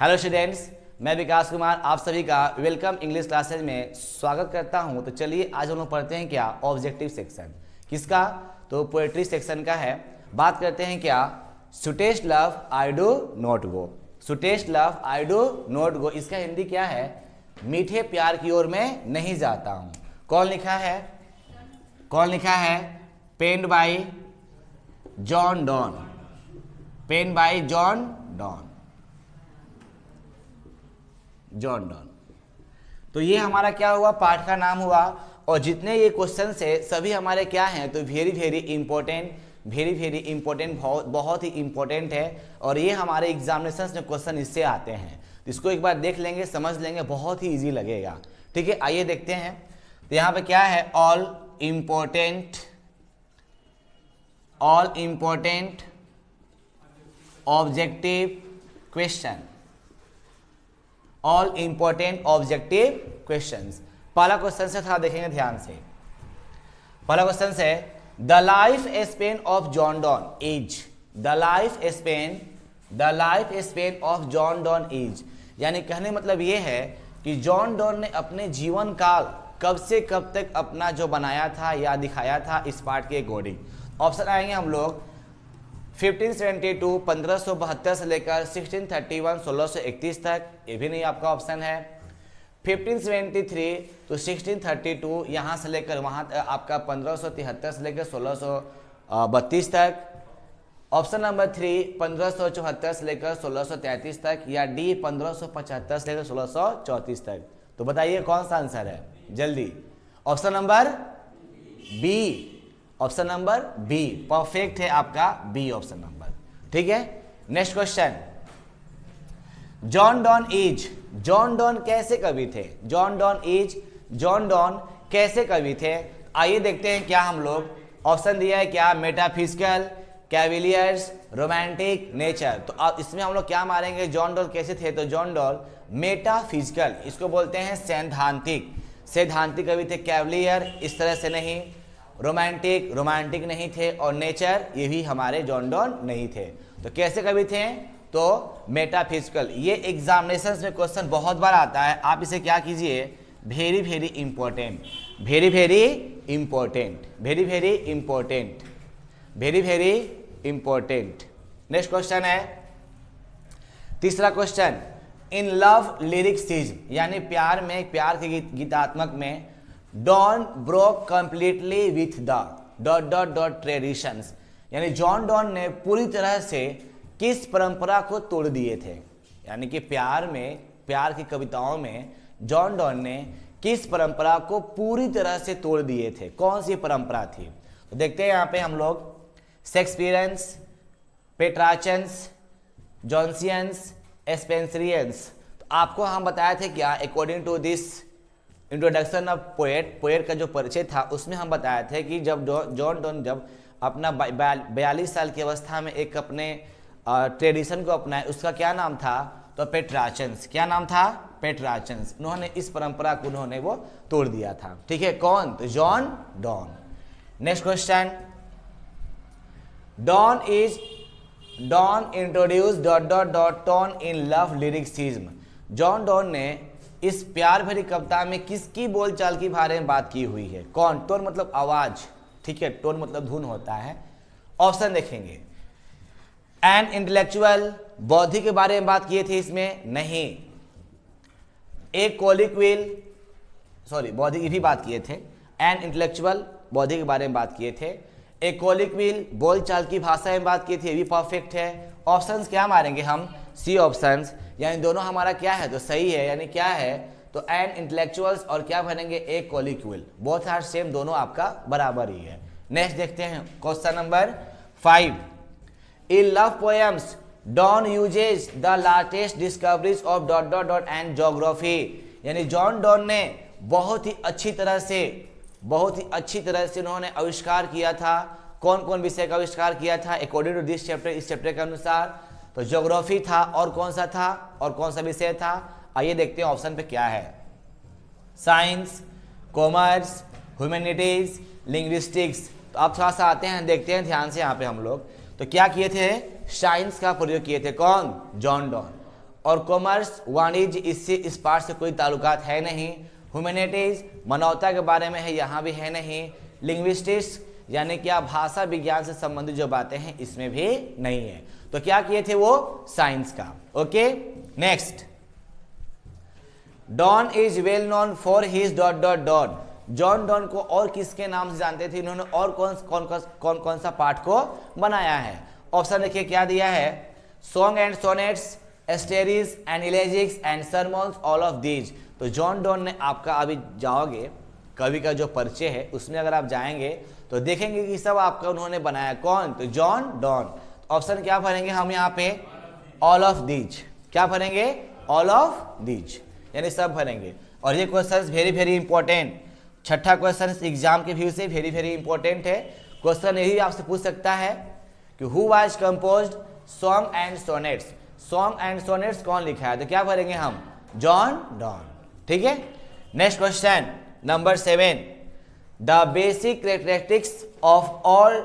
Hello students, मैं विकास कुमार आप सभी का वेलकम इंग्लिश क्लासेज में स्वागत करता हूं। तो चलिए आज हम लोग पढ़ते हैं क्या ऑब्जेक्टिव सेक्शन। किसका? तो पोएट्री सेक्शन का है। बात करते हैं क्या सुटेस्ट love I do not go. सुटेस्ट love I do not गो, इसका हिंदी क्या है? मीठे प्यार की ओर मैं नहीं जाता हूं। कौन लिखा है? कौन लिखा है? Penned by John Donne. Pen by John Donne. John Donne. तो ये हमारा क्या हुआ? पाठ का नाम हुआ। और जितने ये क्वेश्चन है सभी हमारे क्या हैं? तो very very important, very very important, बहुत ही इंपॉर्टेंट है। और ये हमारे एग्जामिनेशन में क्वेश्चन इससे आते हैं। तो इसको एक बार देख लेंगे, समझ लेंगे, बहुत ही इजी लगेगा। ठीक है, आइए देखते हैं। तो यहाँ पे क्या है? All important objective question. All important objective questions. पहला क्वेश्चन से था, देखेंगे ध्यान से। पहला क्वेश्चन है the life span of John Donne is. The life span of John Donne is, यानी कहने मतलब ये है कि जॉन डॉन ने अपने जीवन काल कब से कब तक अपना जो बनाया था या दिखाया था इस पार्ट के अकॉर्डिंग। ऑप्शन आएंगे हम लोग 1572 1572 से लेकर 1631 1631 तक, ये भी नहीं आपका ऑप्शन है। 1573 तो 1632 यहाँ से लेकर वहाँ आपका 1573 से लेकर 1632 तक। ऑप्शन नंबर 3 1574 से लेकर 1633 तक, या डी 1575 से लेकर 1634 तक। तो बताइए कौन सा आंसर है जल्दी? Option number B. Option number B perfect है आपका, बी ऑप्शन नंबर। ठीक है, next question. John Donne is. John Donne कैसे कवि थे? जॉन डॉन कैसे कवि थे? आइए देखते हैं क्या हम लोग। ऑप्शन दिया है क्या? Metaphysical, cavaliers, romantic, nature. तो अब इसमें हम लोग क्या मारेंगे? जॉन डॉन कैसे थे? तो जॉन डॉन मेटाफिजिकल, इसको बोलते हैं सैद्धांतिक। सैद्धांतिक कवि थे। कैविलियर इस तरह से नहीं, रोमांटिक नहीं थे, और नेचर ये भी हमारे जॉन डॉन नहीं थे। तो कैसे कवि थे? तो मेटाफिजिकल। ये एग्जामिनेशंस में क्वेश्चन बहुत बार आता है, आप इसे क्या कीजिए? Very very important, very very important, very very important, very very important. Next question है तीसरा क्वेश्चन। इन लव लिरिक्सिज्म, यानी प्यार में, प्यार के गीतात्मक में, Donne broke completely with the dot dot dot traditions, यानी जॉन डॉन ने पूरी तरह से किस परंपरा को तोड़ दिए थे? यानी कि प्यार में, प्यार की कविताओं में जॉन डॉन ने किस परंपरा को पूरी तरह से तोड़ दिए थे? कौन सी परंपरा थी? तो देखते हैं यहाँ पे हम लोग। शेक्सपियंस, पेट्राचन्स, जॉन्सियंस, स्पेंसरियंस। तो आपको हम बताए थे क्या? According to this introduction of poet, poet का जो परिचय था उसमें हम बताए थे कि जब जॉन डॉन जब अपना 42 साल की अवस्था में एक अपने ट्रेडिशन को अपनाए, उसका क्या नाम था? तो पेट्राचन्स। क्या नाम था? पेट्राचन्स। उन्होंने इस परंपरा को उन्होंने वो तोड़ दिया था। ठीक है, कौन? तो John Donne. Next question. Donne introduce dot dot dot tone in love lyricism. John Donne ने इस प्यार भरी कविता में किसकी बोलचाल के बारे में बात की हुई है? कौन? टोन मतलब आवाज, ठीक है, टोन मतलब धुन होता है। ऑप्शन देखेंगे। एन इंटेलेक्चुअल, बौद्धिक के बारे में बात किए थे इसमें? नहीं। एक कोलिक्विल, सॉरी बौद्धिक भी बात किए थे। एन इंटेलेक्चुअल बौद्धिक के बारे में बात किए थे। एक कोलिक्विल बोलचाल की भाषा में बात की थी, ये भी परफेक्ट है। ऑप्शंस क्या मारेंगे हम? सी ऑप्शंस, यानी दोनों हमारा क्या है? तो सही है। यानी क्या है? तो एन इंटेलेक्चुअल्स और क्या बनेंगे? एक कोलिक्विल। बोथ आर सेम, दोनों आपका बराबर ही है। नेक्स्ट देखते हैं question number 5। In love poems Donne uses the latest discoveries of dot dot dot and geography, यानी जॉन डॉन ने बहुत ही अच्छी तरह से उन्होंने आविष्कार किया था। कौन कौन विषय का आविष्कार किया था अकॉर्डिंग टू दिस चैप्टर? इस चैप्टर के अनुसार तो ज्योग्राफी था, और कौन सा था? और कौन सा विषय था? आइए देखते हैं ऑप्शन पे क्या है। Science, commerce, humanities, linguistics. तो आप थोड़ा सा आते हैं, देखते हैं ध्यान से यहाँ पे हम लोग। तो क्या किए थे? साइंस का प्रयोग किए थे। कौन? John Donne. और कॉमर्स वाणिज्य इससे इस पार्ट से कोई ताल्लुकात है नहीं। ह्यूमैनिटीज मानवता के बारे में है, यहाँ भी है नहीं। लिंग्विस्टिक्स यानी क्या भाषा विज्ञान से संबंधित जो बातें हैं इसमें भी नहीं है। तो क्या किए थे वो साइंस का। Okay next, Donne is well known for his dot dot dot. John Donne को और किसके नाम से जानते थे, इन्होंने और कौन सा पाठ को बनाया है। ऑप्शन देखिए क्या दिया है, song and sonnets, satires and elegies and sermons, all of these. तो जॉन डॉन ने आपका, अभी जाओगे कवि का जो परिचय है उसमें अगर आप जाएंगे तो देखेंगे कि सब आपका उन्होंने बनाया। कौन, तो जॉन डॉन। ऑप्शन क्या भरेंगे हम यहाँ पे, ऑल ऑफ दीज। क्या भरेंगे, ऑल ऑफ दीज, यानी सब भरेंगे। और ये क्वेश्चन वेरी वेरी इंपॉर्टेंट, छठा क्वेश्चन एग्जाम के व्यू से वेरी वेरी इंपॉर्टेंट है। क्वेश्चन यही आपसे पूछ सकता है कि who was composed song and sonnets. Song and sonnets कौन लिखा है, तो क्या भरेंगे हम, जॉन डॉन। ठीक है। Next question number 7, the basic characteristics of all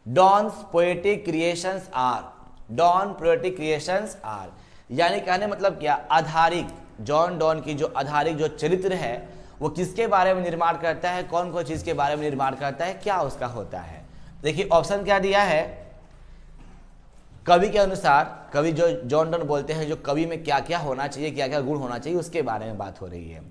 Donne's poetic creations are. Donne poetic creations are यानी कहने मतलब क्या, आधारिक, जॉन डॉन की जो आधारिक जो चरित्र है वो किसके बारे में निर्माण करता है, कौन कौन चीज के बारे में निर्माण करता है, क्या उसका होता है। देखिए ऑप्शन क्या दिया है, कवि के अनुसार, कवि जो जॉन डॉन बोलते हैं जो कवि में क्या क्या होना चाहिए, क्या क्या गुण होना चाहिए उसके बारे में बात हो रही है।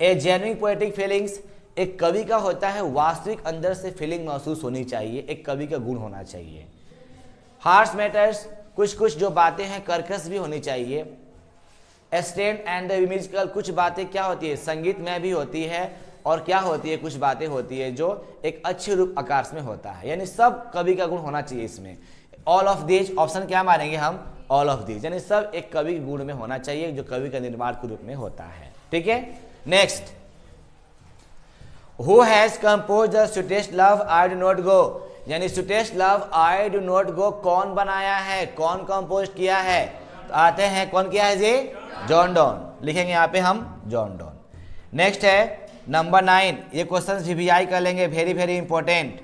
ए जेन्युइन पोएटिक फीलिंग्स, एक कवि का होता है वास्तविक अंदर से फीलिंग महसूस होनी चाहिए, एक कवि का गुण होना चाहिए। हार्श मैटर्स, कुछ कुछ जो बातें हैं कर्कश भी होनी चाहिए। स्टैंड एंड द म्यूजिकल, कुछ बातें क्या होती है संगीत में भी होती है और क्या होती है, कुछ बातें होती है जो एक अच्छे रूप आकाश में होता है, यानी सब कवि का गुण होना चाहिए इसमें। ऑल ऑफ दीज, ऑप्शन क्या मारेंगे हम, ऑल ऑफ दीज, यानी सब एक कवि के गुण में होना चाहिए जो कवि का निर्माण के रूप में होता है। ठीक है। Next, who has compose the sweetest love I do not go, यानी sweetest love I do not go कौन बनाया है, कौन कंपोज किया है, तो आते हैं कौन किया है जी, जॉन डॉन। लिखेंगे यहाँ पे हम जॉन डॉन। नेक्स्ट है नंबर 9, ये क्वेश्चन VVI कर लेंगे, very very important.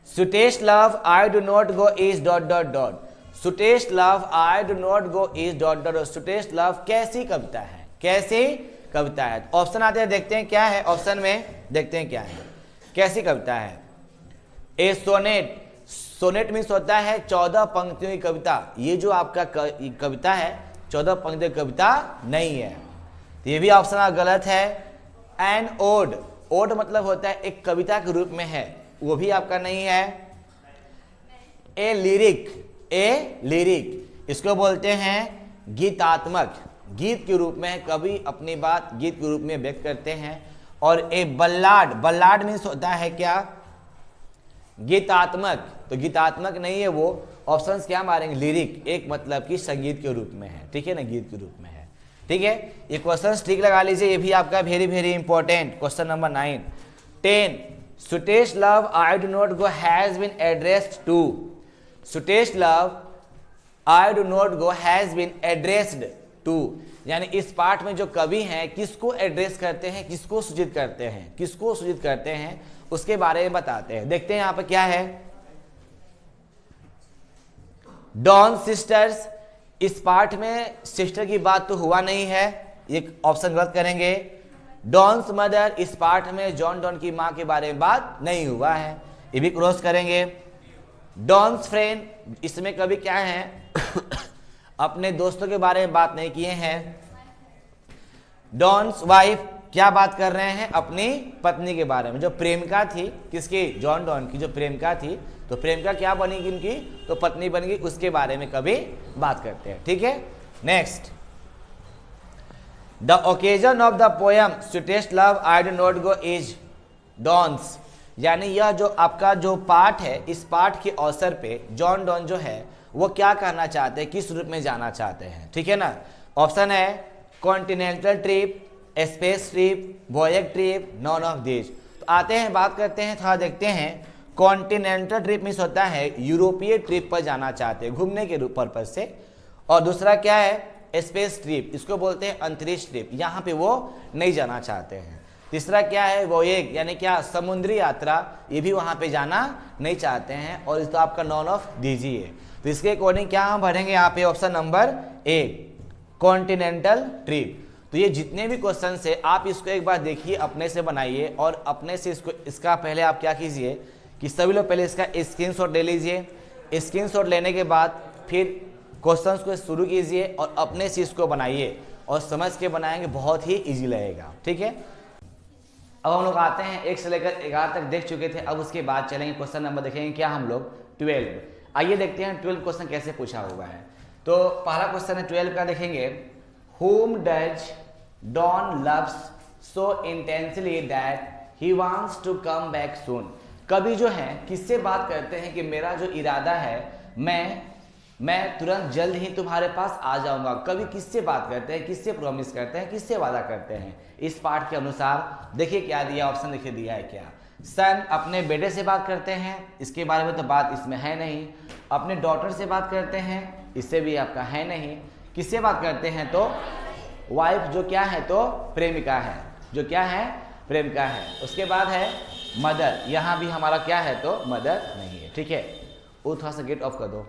Sweetest love I do not go is dot dot dot. Sweetest love I do not go is dot dot. Sweetest love कैसी कविता है, कैसी कविता है। ऑप्शन आते हैं, देखते हैं क्या है ऑप्शन में, देखते हैं क्या है, कैसी कविता है। ए सोनेट, सोनेट मीन्स होता है 14 पंक्तियों की कविता। ये जो आपका कविता है 14 पंक्तियों की कविता नहीं है, तो ये भी ऑप्शन गलत है। एन ओड, ओड मतलब होता है एक कविता के रूप में है, वो भी आपका नहीं है। ए लिरिक, ए लिरिक इसको बोलते हैं गीतात्मक, गीत के रूप में कवि अपनी बात गीत के रूप में व्यक्त करते हैं। और ए बल्लाड, बल्लाड मीन्स होता है क्या, गीतात्मक, तो गीतात्मक नहीं है वो। ऑप्शंस क्या मारेंगे, लिरिक, एक मतलब कि संगीत के रूप में है, ठीक है ना, गीत के रूप में है। ठीक है, ये क्वेश्चंस ठीक लगा लीजिए, ये भी आपका very very important. Question number 9, 10, sweetest love I do not go has been addressed to. Sweetest love I do not go has been addressed to, यानी इस पाठ में जो कवि हैं किसको एड्रेस करते हैं, किसको सूचित करते हैं, किसको सूचित करते हैं उसके बारे में बताते हैं। देखते हैं यहाँ पे क्या है, डॉन सिस्टर्स। इस पाठ में सिस्टर की बात तो हुआ नहीं है, ये ऑप्शन गलत करेंगे। डॉन्स मदर, इस पाठ में जॉन डॉन की मां के बारे में बात नहीं हुआ है, ये भी क्रॉस करेंगे। डॉन्स फ्रेंड, इसमें कवि क्या है अपने दोस्तों के बारे में बात नहीं किए हैं। डॉन्स वाइफ, क्या बात कर रहे हैं, अपनी पत्नी के बारे में, जो प्रेमिका थी किसकी, जॉन डॉन की जो प्रेमिका थी, तो प्रेमिका क्या बनेगी उनकी, तो पत्नी बनेगी, उसके बारे में कभी बात करते हैं। ठीक है। Next, the occasion of the poem sweetest love I do not go is Donne's, यानी यह जो आपका जो पाठ है, इस पाठ के अवसर पे जॉन डॉन जो है वो क्या कहना चाहते हैं, किस रूप में जाना चाहते हैं। ठीक है ना। ऑप्शन है continental trip, space trip, voyage trip, none of this. तो आते हैं बात करते हैं, थोड़ा देखते हैं। कॉन्टिनेंटल ट्रिप मीन्स होता है यूरोपीय ट्रिप पर जाना चाहते हैं, घूमने के पर्पज से। और दूसरा क्या है, स्पेस ट्रिप, इसको बोलते हैं अंतरिक्ष ट्रिप, यहाँ पे वो नहीं जाना चाहते हैं। तीसरा क्या है, वॉयज, यानी क्या समुद्री यात्रा, ये भी वहाँ पे जाना नहीं चाहते हैं। और इस तो आपका नॉन ऑफ दीजिए, तो तो इसके अकॉर्डिंग क्या हम भरेंगे यहाँ पे option number A, continental trip. तो ये जितने भी क्वेश्चन है आप इसको एक बार देखिए, अपने से बनाइए और अपने से इसका पहले आप क्या कीजिए कि सभी लोग पहले इसका स्क्रीनशॉट ले लीजिए। स्क्रीनशॉट लेने के बाद फिर क्वेश्चंस को शुरू कीजिए और अपने से इसको बनाइए और समझ के बनाएंगे, बहुत ही इजी लगेगा। ठीक है, अब हम लोग आते हैं 1 से लेकर 11 तक देख चुके थे। अब उसके बाद चलेंगे क्वेश्चन नंबर देखेंगे क्या हम लोग 12। आइए देखते हैं 12 क्वेश्चन कैसे पूछा हुआ है। तो पहला क्वेश्चन है 12 का, देखेंगे Whom does Don loves so intensely that he wants to come back soon? कवि जो है किससे बात करते हैं कि मेरा जो इरादा है मैं तुरंत जल्द ही तुम्हारे पास आ जाऊंगा। कवि किससे बात करते हैं, किससे प्रॉमिस करते हैं, किससे वादा करते हैं? इस पाठ के अनुसार देखिए क्या दिया, ऑप्शन देखिए दिया है क्या। सन अपने बेटे से बात करते हैं, इसके बारे में तो बात इसमें है नहीं। अपने डॉटर से बात करते हैं, इससे भी आपका है नहीं। किससे बात करते हैं तो वाइफ, जो क्या है तो प्रेमिका है, जो क्या है प्रेमिका है। उसके बाद है मदर, यहाँ भी हमारा क्या है तो मदर नहीं है। ठीक है, वो थोड़ा सा गेट ऑफ कर दो।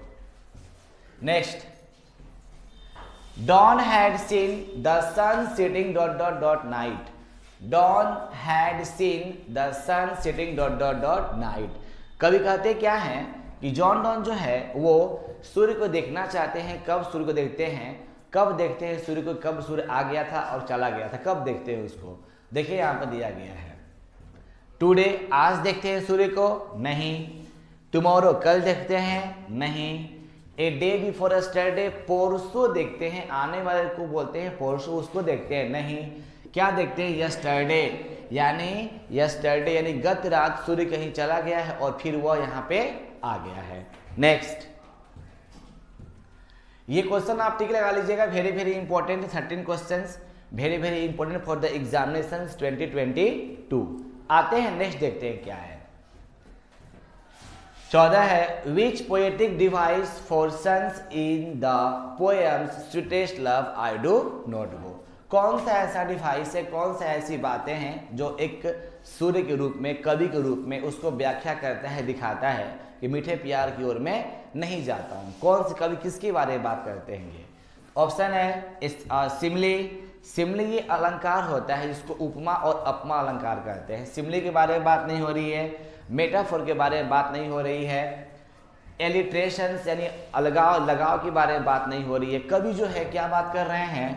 Next, Donne had seen the sun sitting dot dot dot night. Donne had seen the sun sitting dot dot dot night. कवि कहते क्या है कि जॉन डॉन जो है वो सूर्य को देखना चाहते हैं। कब सूर्य को देखते हैं, कब देखते हैं सूर्य को, कब सूर्य आ गया था और चला गया था, कब देखते हैं उसको। देखिए यहाँ पर दिया गया है टुडे, आज देखते हैं सूर्य को, नहीं। टुमारो, कल देखते हैं, नहीं। ए डे बिफोर यस्टरडे, परसों देखते हैं, आने वाले को बोलते हैं परसों, उसको देखते हैं, नहीं। क्या देखते हैं यस्टरडे, यानी गत रात सूर्य कहीं चला गया है और फिर वह यहाँ पे आ गया है। नेक्स्ट, ये क्वेश्चन आप टिक लगा लीजिएगा, very very important. 13 questions very very important for the examinations 2022। आते हैं नेक्स्ट, देखते हैं क्या है। 14 है which poetic device for suns in the poems sweetest love I do not go. कौन सा ऐसा डिवाइस है, कौन सा ऐसी बातें हैं जो एक सूर्य के रूप में, कवि के रूप में उसको व्याख्या करता है, दिखाता है कि मीठे प्यार की ओर मैं नहीं जाता हूँ। कौन से कवि किसके बारे में बात करते हैं ये? ऑप्शन है सिमली। सिमली ये अलंकार होता है जिसको उपमा और अपमा अलंकार कहते हैं। सिमली के बारे में बात नहीं हो रही है, मेटाफोर के बारे में बात नहीं हो रही है, एलिट्रेशंस यानी अलगाव लगाव के बारे में बात नहीं हो रही है। कवि जो है क्या बात कर रहे हैं,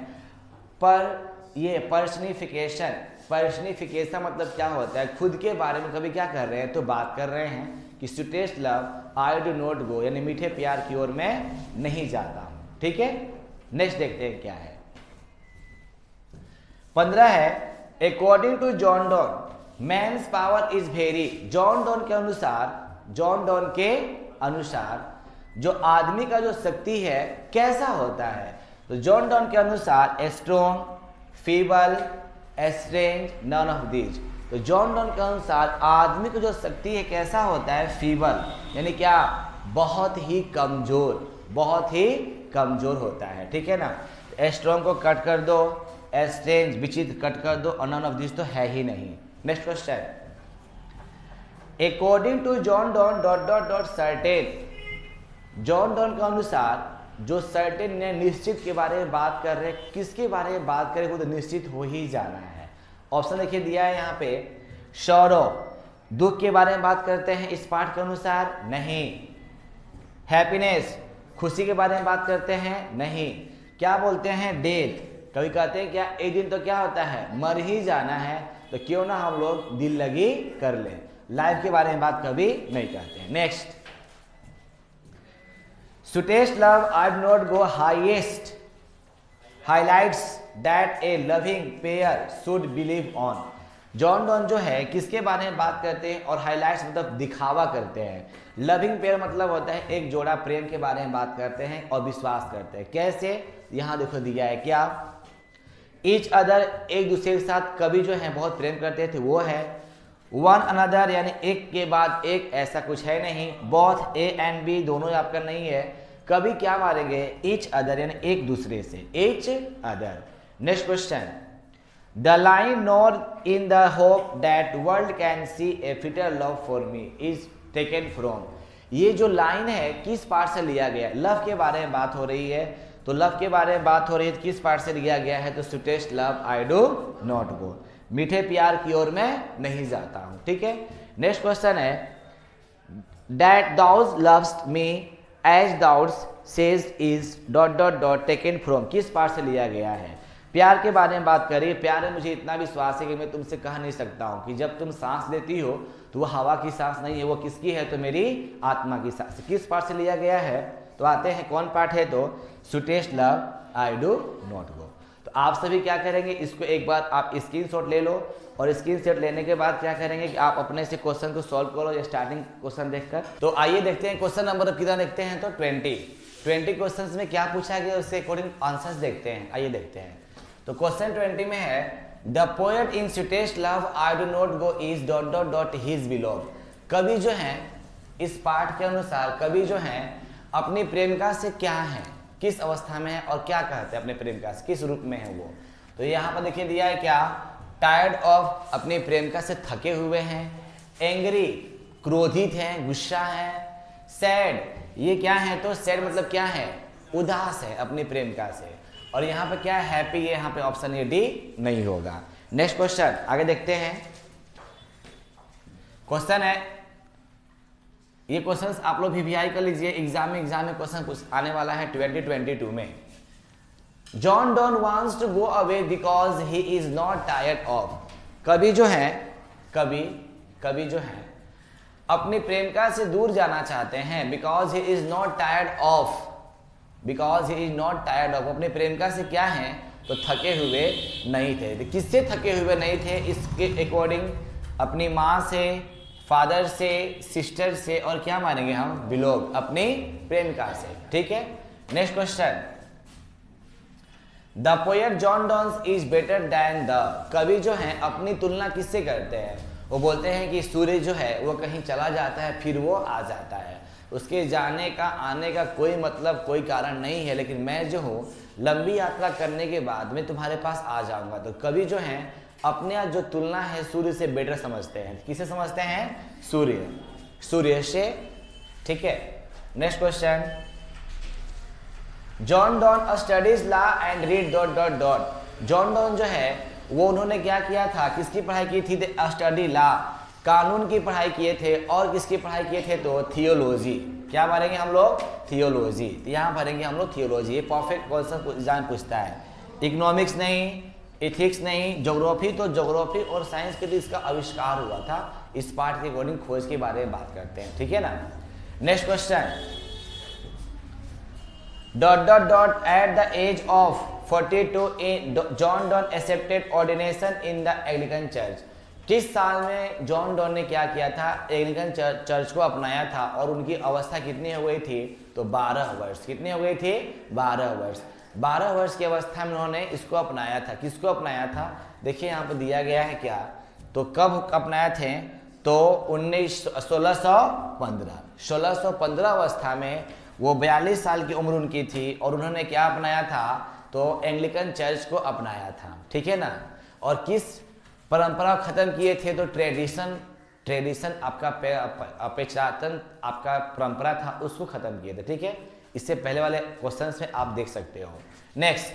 पर ये पर्सनिफिकेशन। पर्सनिफिकेशन मतलब क्या होता है, खुद के बारे में कभी क्या कर रहे हैं तो बात कर रहे हैं कि sweetest love I do not go, यानी मीठे प्यार की ओर मैं नहीं जाता हूं। ठीक है, नेक्स्ट देखते हैं क्या है। 15 है according to John Donne man's power is very. John Donne के अनुसार जो आदमी का जो शक्ति है कैसा होता है। तो जॉन डॉन के अनुसार strong, feeble, strange, none of these. तो जॉन डॉन के अनुसार आदमी की जो शक्ति है कैसा होता है, फीबल, यानी क्या बहुत ही कमजोर, बहुत ही कमजोर होता है। ठीक है ना, स्ट्रॉन्ग को कट कर दो, स्ट्रेंज विचित्र कट कर दो और नन ऑफ दिस तो है ही नहीं। Next question, according to John Donne dot dot dot certain. John Donne के अनुसार जो सर्टेन ने निश्चित के बारे में बात कर रहे हैं, किसके बारे में बात करें वो तो निश्चित हो ही जाना है। ऑप्शन देखिए दिया है यहाँ पे, सौरव दुख के बारे में बात करते हैं इस पाठ के अनुसार, नहीं। हैप्पीनेस खुशी के बारे में बात करते हैं, नहीं। क्या बोलते हैं, डेथ। कभी कहते हैं क्या एक दिन तो क्या होता है मर ही जाना है, तो क्यों ना हम लोग दिल लगी कर ले। लाइफ के बारे में बात कभी नहीं कहते हैं। Next, sweetest love I do not go highest highlights that A loving pair should believe on. John Donne जो है किसके बारे में बात करते हैं और हाईलाइट्स मतलब दिखावा करते हैं। लविंग पेयर मतलब होता है एक जोड़ा प्रेम के बारे में बात करते हैं और विश्वास करते हैं। कैसे, यहाँ देखो दिया है क्या, ईच अदर एक दूसरे के साथ कवि जो है बहुत प्रेम करते थे वो है। वन अनदर यानी एक के बाद एक, ऐसा कुछ है नहीं। बोथ ए एंड बी दोनों आपका नहीं है। कभी क्या मारेंगे, ईच अदर यानी एक दूसरे से, each other. Next question, the line nor in the hope that world can see A fitter love for me is taken from. ये जो लाइन है किस पार्ट से लिया गया है? लव के बारे में बात हो रही है, तो लव के बारे में बात हो रही है तो किस पार्ट से लिया गया है? तो sweetest love I do not गो, मीठे प्यार की ओर मैं नहीं जाता हूं। ठीक है, नेक्स्ट क्वेश्चन है that thou loves me as thou says is dot dot dot taken from, किस पार्ट से लिया गया है? प्यार के बारे में बात करिए। प्यार में मुझे इतना विश्वास है कि मैं तुमसे कह नहीं सकता हूं कि जब तुम सांस लेती हो तो वो हवा की सांस नहीं है, वो किसकी है? तो मेरी आत्मा की सांस। किस पार्ट से लिया गया है? तो आते हैं कौन पार्ट है? तो sweetest love I do not गो। तो आप सभी क्या करेंगे, इसको एक बार आप स्क्रीनशॉट ले लो और स्क्रीनशॉट लेने के बाद क्या करेंगे कि आप अपने से क्वेश्चन को सॉल्व करो या स्टार्टिंग क्वेश्चन देखकर। तो आइए देखते हैं क्वेश्चन नंबर कितना देखते हैं, तो 20 क्वेश्चंस में क्या पूछा गया उसके अकॉर्डिंग आंसर्स देखते हैं। आइए देखते हैं। तो क्वेश्चन 20 में है the poet in sweetest love I do not go is dot dot dot his beloved. कवि जो है इस पाठ के अनुसार कवि जो है अपनी प्रेमिका से क्या है, किस अवस्था में है और क्या कहते हैं अपने प्रेमिका से, किस रूप में है वो? तो यहाँ पर देखिए दिया है क्या, टायर्ड ऑफ, अपनी प्रेमिका से थके हुए हैं, एंग्री, क्रोधित हैं, गुस्सा है, सैड, ये क्या है? तो सैड मतलब क्या है? उदास है अपनी प्रेमिका से। और यहाँ पे क्या है? हैप्पी, ये यहाँ पे ऑप्शन ये डी नहीं होगा। नेक्स्ट क्वेश्चन आगे देखते हैं। क्वेश्चन है, ये क्वेश्चंस आप लोग वीवीआई कर लीजिए, एग्जाम में क्वेश्चन कुछ आने वाला है 2022 में। John Donne wants to go away because he is not tired of. कवि जो है कवि जो है अपनी प्रेमिका से दूर जाना चाहते हैं, because he is not tired of, because he is not tired of, अपने प्रेमिका से क्या है? तो थके हुए नहीं थे। तो किससे थके हुए नहीं थे? इसके अकॉर्डिंग अपनी माँ से, फादर से, सिस्टर से और क्या मानेंगे हम? बिलोव, अपनी प्रेमिका से। ठीक है, next question, the poet John Donne's is better than the. कवि जो है अपनी तुलना किससे करते हैं? वो बोलते हैं कि सूर्य जो है वो कहीं चला जाता है फिर वो आ जाता है, उसके जाने का आने का कोई मतलब कोई कारण नहीं है, लेकिन मैं जो हूँ लंबी यात्रा करने के बाद मैं तुम्हारे पास आ जाऊंगा। तो कवि जो है अपने जो तुलना है सूर्य से बेटर समझते हैं। किसे समझते हैं? सूर्य से। ठीक है, next question, John don studies law and read dot dot dot. John don जो है वो उन्होंने क्या किया था? किसकी पढ़ाई की थी? स्टडी लॉ, कानून की पढ़ाई किए थे। और किसकी पढ़ाई किए थे? तो थियोलॉजी। क्या भरेंगे हम लोग? थियोलॉजी। तो यहाँ भरेंगे हम लोग थियोलॉजी। ये परफेक्ट क्वेश्चन एग्जाम पूछता है। इकोनॉमिक्स नहीं, एथिक्स नहीं, ज्योग्राफी, तो ज्योग्राफी और साइंस के लिए इसका आविष्कार हुआ था। इस पार्ट के अकॉर्डिंग खोज के बारे में बात करते हैं। ठीक है ना। Next question, dot dot dot at the age of 42 John Donne accepted ordination in the Anglican church. किस साल में जॉन डॉन ने क्या किया था? एंग्लिकन चर्च को अपनाया था। और उनकी अवस्था कितनी हो गई थी? तो 12 वर्ष। कितनी हो गई थी? 12 वर्ष। 12 वर्ष की अवस्था में उन्होंने इसको अपनाया था। किसको अपनाया था? देखिए यहाँ पर दिया गया है क्या, तो कब अपनाया थे? तो 1615 अवस्था में वो 42 साल की उम्र उनकी थी और उन्होंने क्या अपनाया था? तो एंग्लिकन चर्च को अपनाया था। ठीक है ना। और किस परंपरा खत्म किए थे? तो ट्रेडिशन आपका अपेक्षातन आपका परंपरा था उसको खत्म किए थे। ठीक है, इससे पहले वाले क्वेश्चंस में आप देख सकते हो। Next,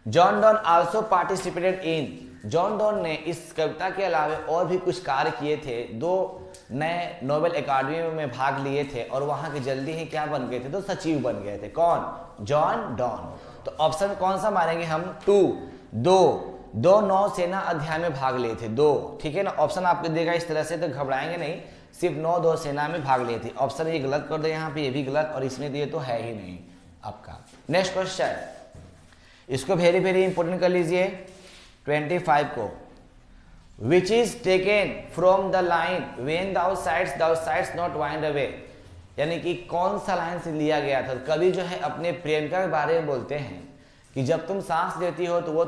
John Donne also participated in. John Donne ने इस कविता के अलावा और भी कुछ कार्य किए थे। 2 नए नोबेल अकादमी में भाग लिए थे और वहां के जल्दी ही क्या बन गए थे? तो सचिव बन गए थे। कौन? John Donne. तो ऑप्शन कौन सा मारेंगे हम? 2 नौसेना अध्याय में भाग लिए थे। 2, ठीक है ना। ऑप्शन आपको देगा इस तरह से, तो घबराएंगे नहीं, सिर्फ 9 सेना में भाग लिए थे। ऑप्शन ये गलत कर दे यहाँ पे, ये भी गलत, और इसमें दिए तो है ही नहीं आपका। नेक्स्ट क्वेश्चन, इसको वेरी वेरी इंपॉर्टेंट कर लीजिए 25 को। Which is taken from the line when thou साइड्स नॉट वाइंड अवे। यानी कि कौन सा लाइन से लिया गया था? कवि जो है अपने प्रेमिका के बारे में बोलते हैं कि जब तुम सांस लेती हो तो वो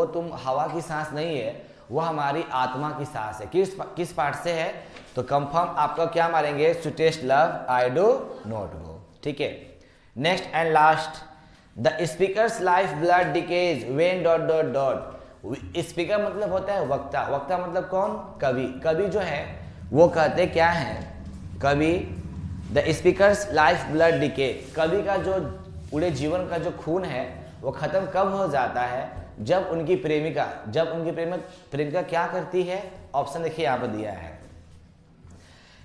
तुम हवा की सांस नहीं है, वो हमारी आत्मा की सांस है। किस पार्ट से है? तो कंफर्म आपका क्या मारेंगे? Sweetest love I do not गो। ठीक है, next and last, the speakers life blood decays when dot dot dot. Speaker मतलब होता है वक्ता। वक्ता मतलब कौन? कवि। कवि जो है वो कहते क्या है कवि the speakers life blood decay, कवि का जो पूरे जीवन का जो खून है वो खत्म कब हो जाता है, जब उनकी प्रेमिका क्या करती है, ऑप्शन देखिए यहाँ पर दिया है,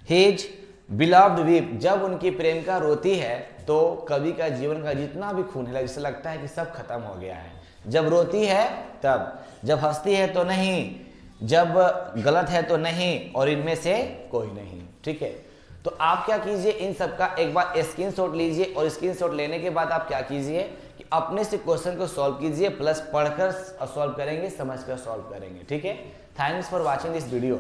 हिज बिलव्ड वीप, जब उनकी प्रेमिका रोती है तो कवि का जीवन का जितना भी खून है जिससे लगता है कि सब खत्म हो गया है, जब रोती है तब, जब हंसती है तो नहीं, जब गलत है तो नहीं, और इनमें से कोई नहीं। ठीक है, तो आप क्या कीजिए, इन सब का एक बार स्क्रीनशॉट लीजिए और स्क्रीनशॉट लेने के बाद आप क्या कीजिए कि अपने से क्वेश्चन को सॉल्व कीजिए, प्लस पढ़कर सॉल्व करेंगे, समझकर सॉल्व करेंगे। ठीक है, thanks for watching this video.